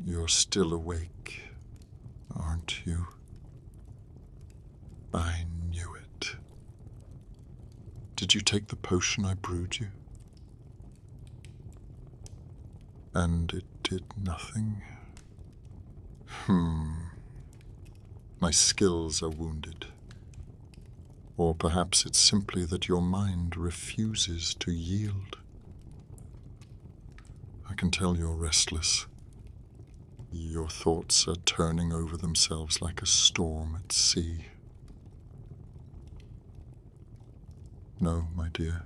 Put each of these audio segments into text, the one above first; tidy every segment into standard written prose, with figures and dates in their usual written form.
You're still awake, aren't you? I knew it. Did you take the potion I brewed you? And it did nothing? My skills are wounded. Or perhaps it's simply that your mind refuses to yield. I can tell you're restless. Your thoughts are turning over themselves like a storm at sea. No, my dear,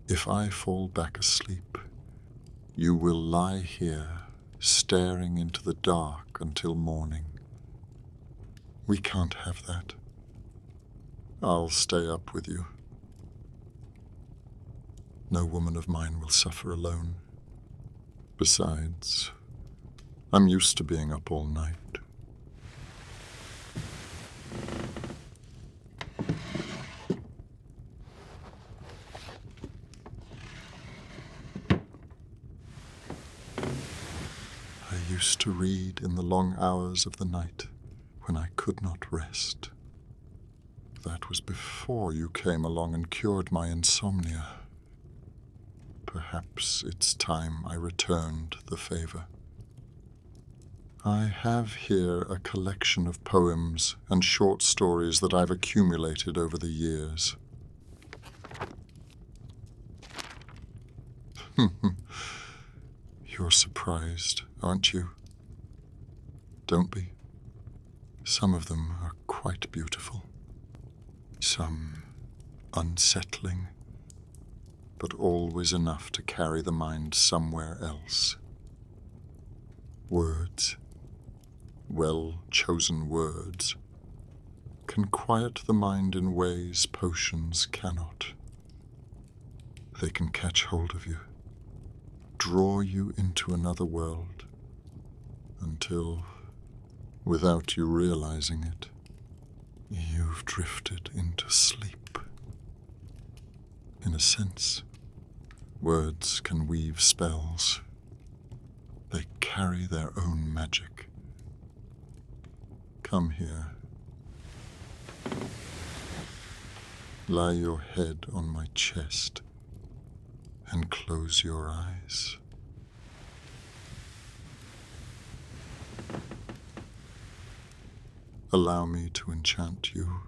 if I fall back asleep, you will lie here, staring into the dark until morning. We can't have that. I'll stay up with you. No woman of mine will suffer alone. Besides, I'm used to being up all night. I used to read in the long hours of the night when I could not rest. That was before you came along and cured my insomnia. Perhaps it's time I returned the favor. I have here a collection of poems and short stories that I've accumulated over the years. You're surprised, aren't you? Don't be. Some of them are quite beautiful. Some unsettling, but always enough to carry the mind somewhere else. Words, well-chosen words, can quiet the mind in ways potions cannot. They can catch hold of you, draw you into another world, until, without you realizing it, you've drifted into sleep. In a sense, words can weave spells. They carry their own magic. Come here. Lie your head on my chest and close your eyes. Allow me to enchant you.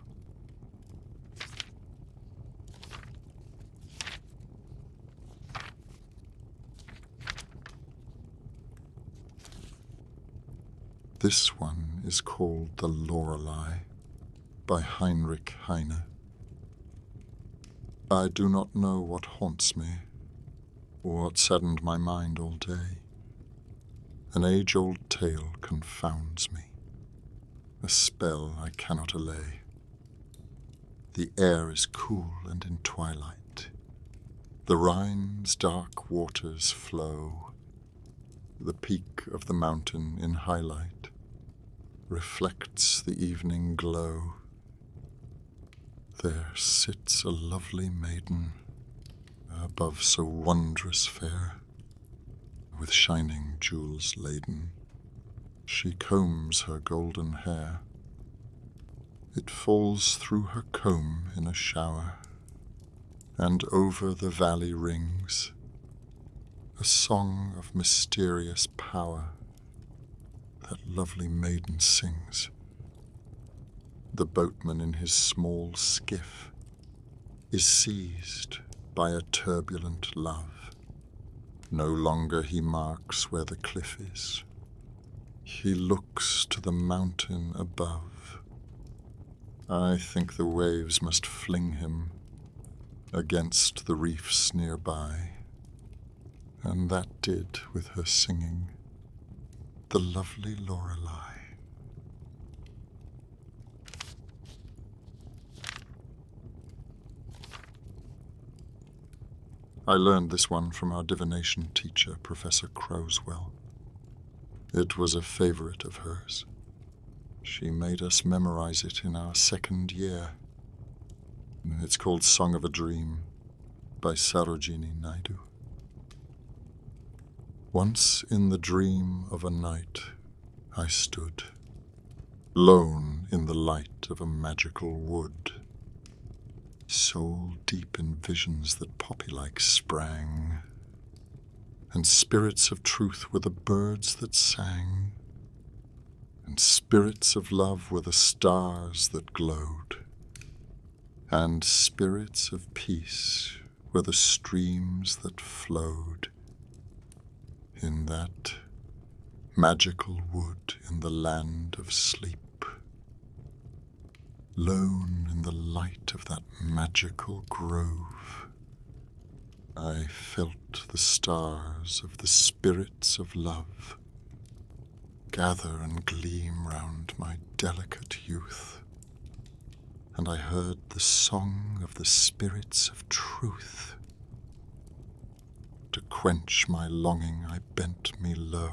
This one is called The Lorelei by Heinrich Heine. I do not know what haunts me or what saddened my mind all day. An age-old tale confounds me, a spell I cannot allay. The air is cool and in twilight. The Rhine's dark waters flow. The peak of the mountain in highlight reflects the evening glow. There sits a lovely maiden above so wondrous fair, with shining jewels laden. She combs her golden hair. It falls through her comb in a shower, and over the valley rings a song of mysterious power that lovely maiden sings. The boatman in his small skiff is seized by a turbulent love. No longer he marks where the cliff is. He looks to the mountain above. I think the waves must fling him against the reefs nearby, and that did with her singing, the lovely Lorelei. I learned this one from our divination teacher, Professor Crowswell. It was a favorite of hers. She made us memorize it in our second year. It's called Song of a Dream by Sarojini Naidu. Once in the dream of a night I stood, lone in the light of a magical wood, soul deep in visions that poppy-like sprang, and spirits of truth were the birds that sang, and spirits of love were the stars that glowed, and spirits of peace were the streams that flowed in that magical wood in the land of sleep. Lone in the light of that magical grove, I felt the stars of the spirits of love gather and gleam round my delicate youth, and I heard the song of the spirits of truth. To quench my longing I bent me low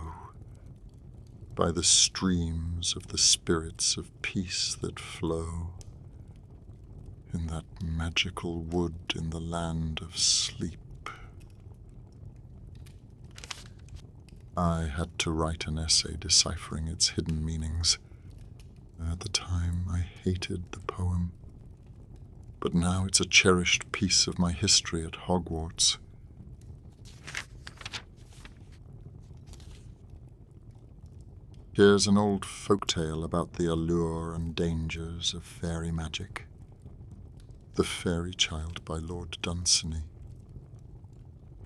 by the streams of the spirits of peace that flow in that magical wood in the land of sleep. I had to write an essay deciphering its hidden meanings. At the time, I hated the poem, but now it's a cherished piece of my history at Hogwarts. Here's an old folktale about the allure and dangers of fairy magic. The Fairy Child by Lord Dunsany.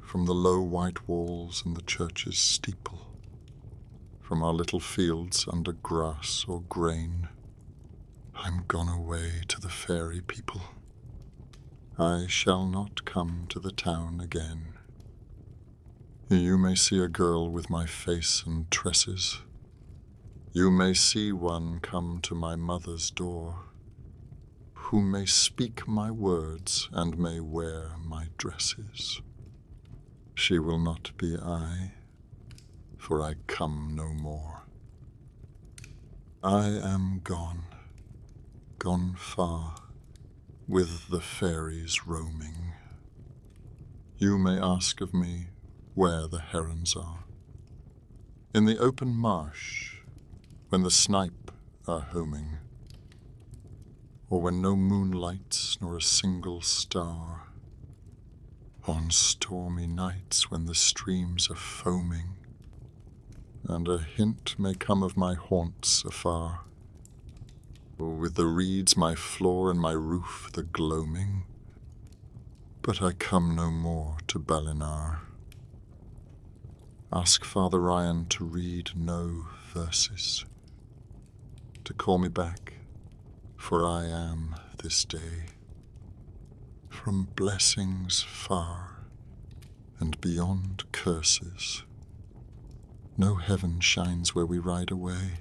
From the low white walls and the church's steeple, from our little fields under grass or grain, I'm gone away to the fairy people. I shall not come to the town again. You may see a girl with my face and tresses. You may see one come to my mother's door, who may speak my words and may wear my dresses. She will not be I, for I come no more. I am gone, gone far, with the fairies roaming. You may ask of me where the herons are. In the open marsh, when the snipe are homing, or when no moon lights nor a single star, on stormy nights when the streams are foaming, and a hint may come of my haunts afar, or with the reeds my floor and my roof the gloaming, but I come no more to Balinar. Ask Father Ryan to read no verses, to call me back, for I am this day from blessings far and beyond curses. No heaven shines where we ride away,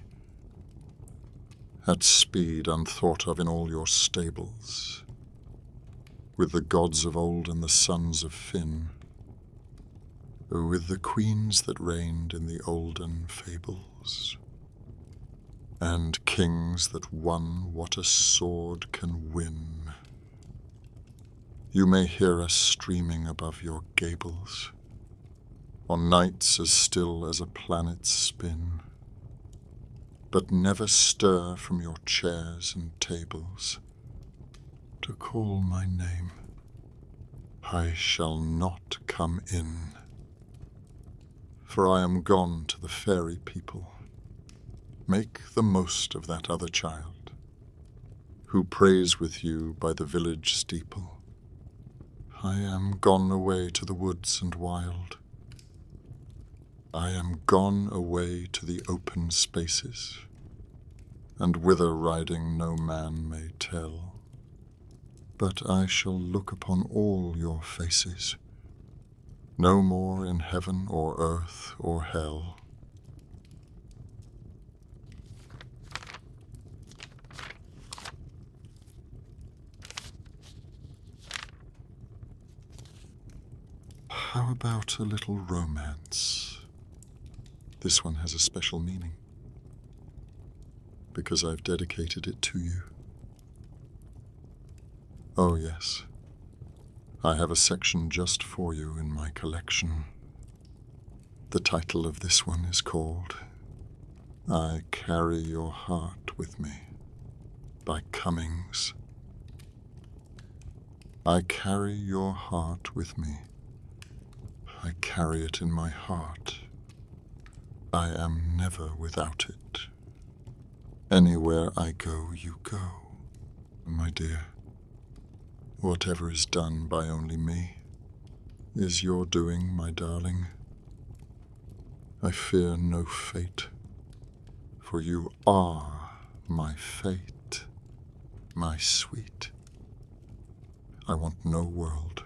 at speed unthought of in all your stables, with the gods of old and the sons of Finn, with the queens that reigned in the olden fables, and kings that won what a sword can win. You may hear us streaming above your gables, on nights as still as a planet's spin, but never stir from your chairs and tables to call my name. I shall not come in, for I am gone to the fairy people. Make the most of that other child, who prays with you by the village steeple. I am gone away to the woods and wild. I am gone away to the open spaces, and whither riding no man may tell. But I shall look upon all your faces, no more in heaven or earth or hell. How about a little romance? This one has a special meaning, because I've dedicated it to you. Oh yes, I have a section just for you in my collection. The title of this one is called I Carry Your Heart With Me by Cummings. I carry your heart with me. I carry it in my heart. I am never without it. Anywhere I go, you go, my dear. Whatever is done by only me is your doing, my darling. I fear no fate, for you are my fate, my sweet. I want no world,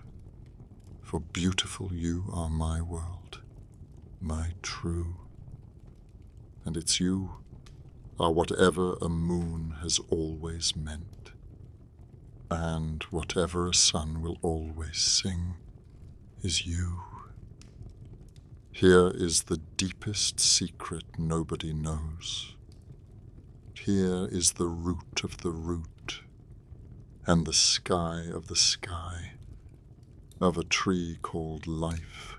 for beautiful you are my world, my true. And it's you are whatever a moon has always meant, and whatever a sun will always sing is you. Here is the deepest secret nobody knows. Here is the root of the root, and the sky of the sky, of a tree called life,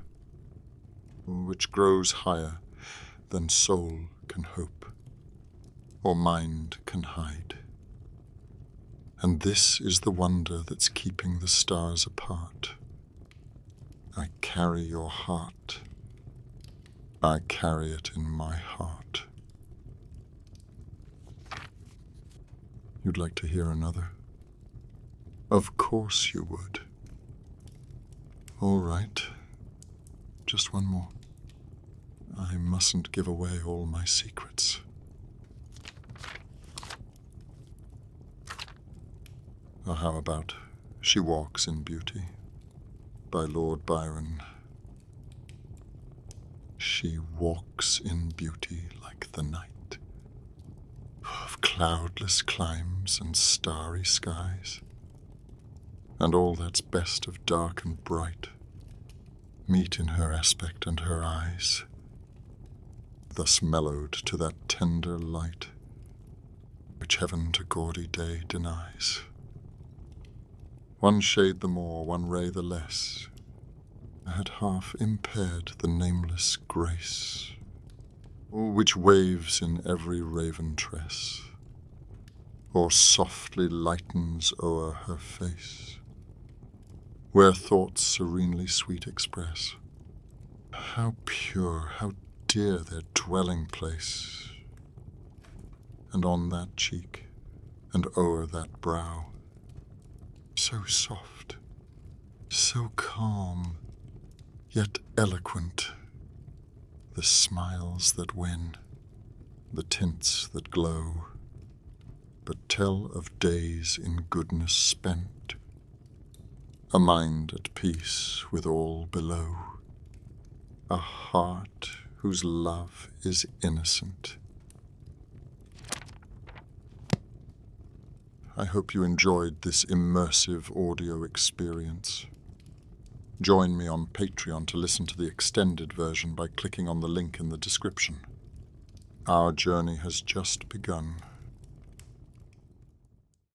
which grows higher than soul can hope, or mind can hide. And this is the wonder that's keeping the stars apart. I carry your heart. I carry it in my heart. You'd like to hear another? Of course you would. All right. Just one more. I mustn't give away all my secrets. Or how about She Walks in Beauty by Lord Byron? She walks in beauty like the night, of cloudless climes and starry skies, and all that's best of dark and bright meet in her aspect and her eyes, thus mellowed to that tender light which heaven to gaudy day denies. One shade the more, one ray the less, had half impaired the nameless grace which waves in every raven tress, or softly lightens o'er her face, where thoughts serenely sweet express how pure, how dear their dwelling place, and on that cheek and o'er that brow, so soft, so calm, yet eloquent, the smiles that win, the tints that glow, but tell of days in goodness spent, a mind at peace with all below, a heart whose love is innocent. I hope you enjoyed this immersive audio experience. Join me on Patreon to listen to the extended version by clicking on the link in the description. Our journey has just begun.